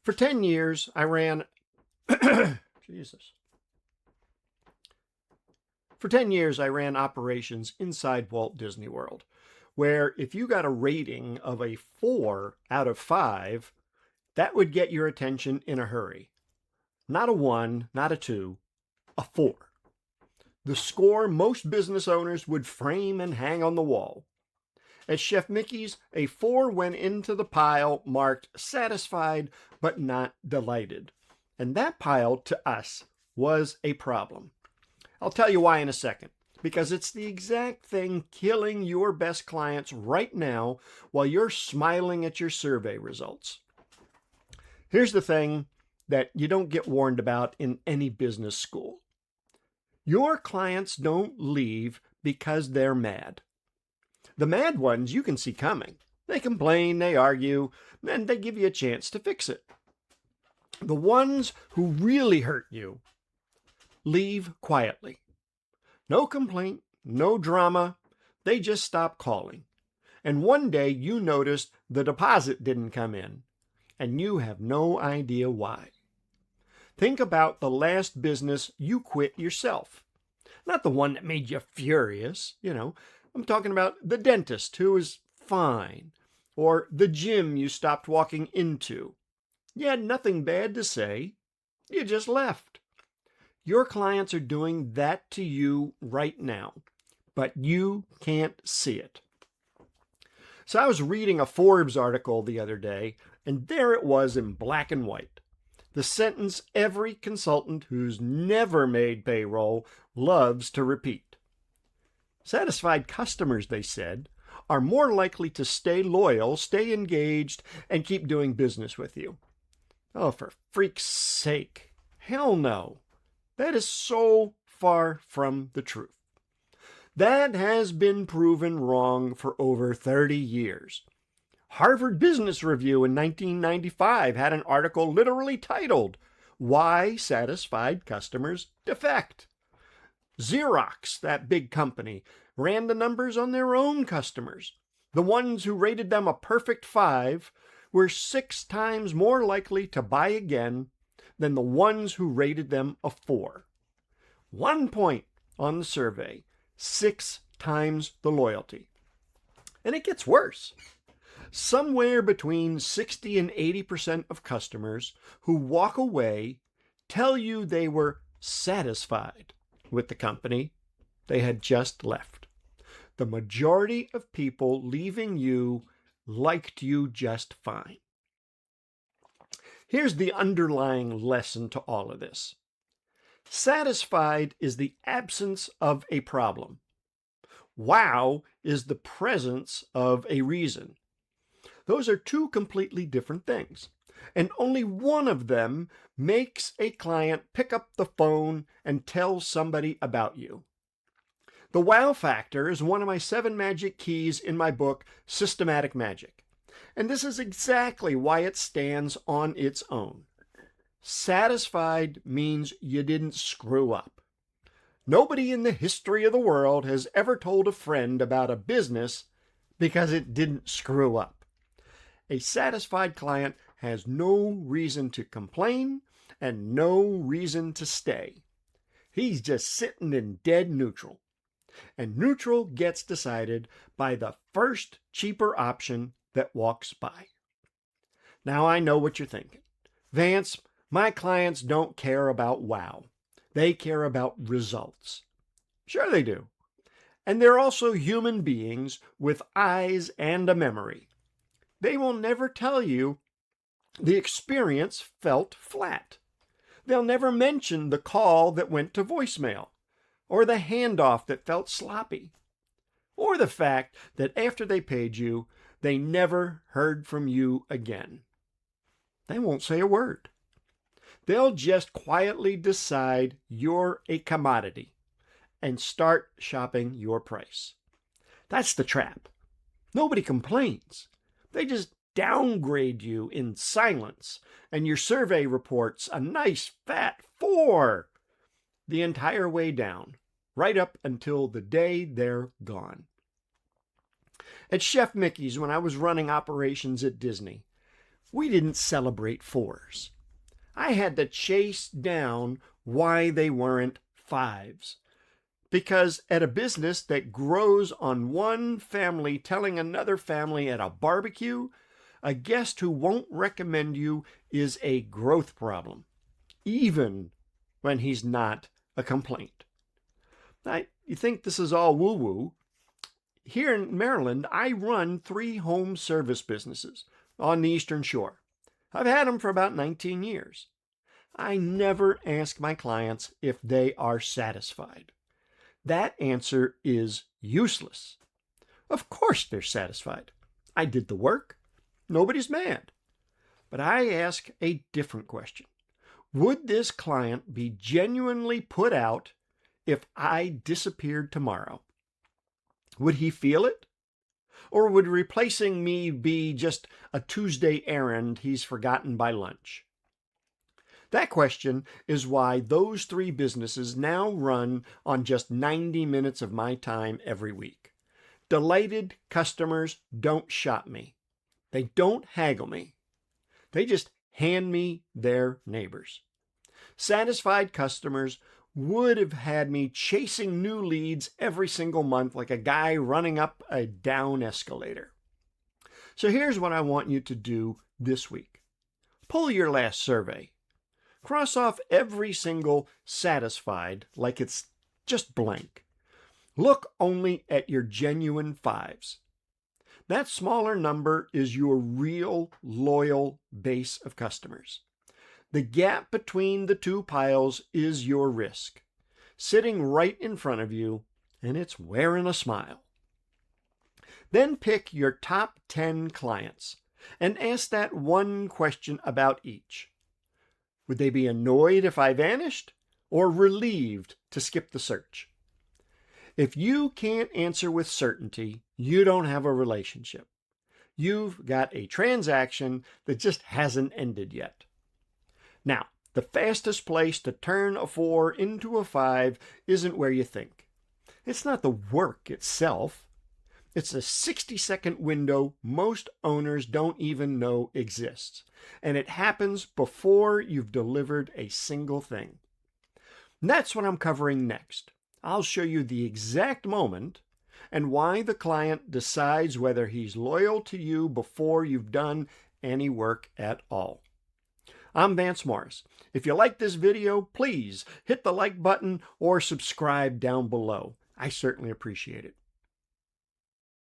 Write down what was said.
For 10 years, I ran, Jesus. For 10 years, I ran operations inside Walt Disney World, where if you got a rating of a 4 out of 5, that would get your attention in a hurry. Not a 1, not a 2, a 4. The score most business owners would frame and hang on the wall. At Chef Mickey's, a 4 went into the pile marked satisfied but not delighted. And that pile, to us, was a problem. I'll tell you why in a second. Because it's the exact thing killing your best clients right now while you're smiling at your survey results. Here's the thing that you don't get warned about in any business school. Your clients don't leave because they're mad. The mad ones you can see coming. They complain, they argue, and they give you a chance to fix it. The ones who really hurt you leave quietly. No complaint, no drama. They just stop calling. And one day you notice the deposit didn't come in, and you have no idea why. Think about the last business you quit yourself. Not the one that made you furious, I'm talking about the dentist who was fine, or the gym you stopped walking into. You had nothing bad to say. You just left. Your clients are doing that to you right now, but you can't see it. So I was reading a Forbes article the other day, and there it was in black and white. The sentence every consultant who's never made payroll loves to repeat. Satisfied customers, they said, are more likely to stay loyal, stay engaged, and keep doing business with you. Oh, for freak's sake. Hell no. That is so far from the truth. That has been proven wrong for over 30 years. Harvard Business Review in 1995 had an article literally titled, "Why Satisfied Customers Defect." Xerox, that big company, ran the numbers on their own customers. The ones who rated them a perfect 5 were 6 times more likely to buy again than the ones who rated them a 4. 1 point on the survey, 6 times the loyalty. And it gets worse. Somewhere between 60 and 80% of customers who walk away tell you they were satisfied with the company they had just left. The majority of people leaving you liked you just fine. Here's the underlying lesson to all of this. Satisfied is the absence of a problem. Wow is the presence of a reason. Those are two completely different things, and only one of them makes a client pick up the phone and tell somebody about you. The wow factor is one of my 7 magic keys in my book, Systematic Magic. And this is exactly why it stands on its own. Satisfied means you didn't screw up. Nobody in the history of the world has ever told a friend about a business because it didn't screw up. A satisfied client has no reason to complain and no reason to stay. He's just sitting in dead neutral. And neutral gets decided by the first cheaper option that walks by. Now I know what you're thinking. Vance, my clients don't care about wow. They care about results. Sure they do. And they're also human beings with eyes and a memory. They will never tell you the experience felt flat. They'll never mention the call that went to voicemail, or the handoff that felt sloppy, or the fact that after they paid you, they never heard from you again. They won't say a word. They'll just quietly decide you're a commodity and start shopping your price. That's the trap. Nobody complains. They just downgrade you in silence, and your survey reports a nice fat 4 the entire way down, right up until the day they're gone. At Chef Mickey's, when I was running operations at Disney, we didn't celebrate 4s. I had to chase down why they weren't 5s. Because at a business that grows on one family telling another family at a barbecue, a guest who won't recommend you is a growth problem, even when he's not a complaint. Now, you think this is all woo-woo? Here in Maryland, I run 3 home service businesses on the Eastern Shore. I've had them for about 19 years. I never ask my clients if they are satisfied. That answer is useless. Of course they're satisfied. I did the work. Nobody's mad. But I ask a different question. Would this client be genuinely put out if I disappeared tomorrow? Would he feel it? Or would replacing me be just a Tuesday errand he's forgotten by lunch? That question is why those 3 businesses now run on just 90 minutes of my time every week. Delighted customers don't shop me. They don't haggle me. They just hand me their neighbors. Satisfied customers would have had me chasing new leads every single month like a guy running up a down escalator. So here's what I want you to do this week. Pull your last survey. Cross off every single satisfied like it's just blank. Look only at your genuine 5s. That smaller number is your real loyal base of customers. The gap between the 2 piles is your risk, sitting right in front of you, and it's wearing a smile. Then pick your top 10 clients and ask that one question about each. Would they be annoyed if I vanished, or relieved to skip the search? If you can't answer with certainty, you don't have a relationship. You've got a transaction that just hasn't ended yet. Now, the fastest place to turn a 4 into a 5 isn't where you think. It's not the work itself. It's a 60-second window most owners don't even know exists. And it happens before you've delivered a single thing. And that's what I'm covering next. I'll show you the exact moment and why the client decides whether he's loyal to you before you've done any work at all. I'm Vance Morris. If you like this video, please hit the like button or subscribe down below. I certainly appreciate it.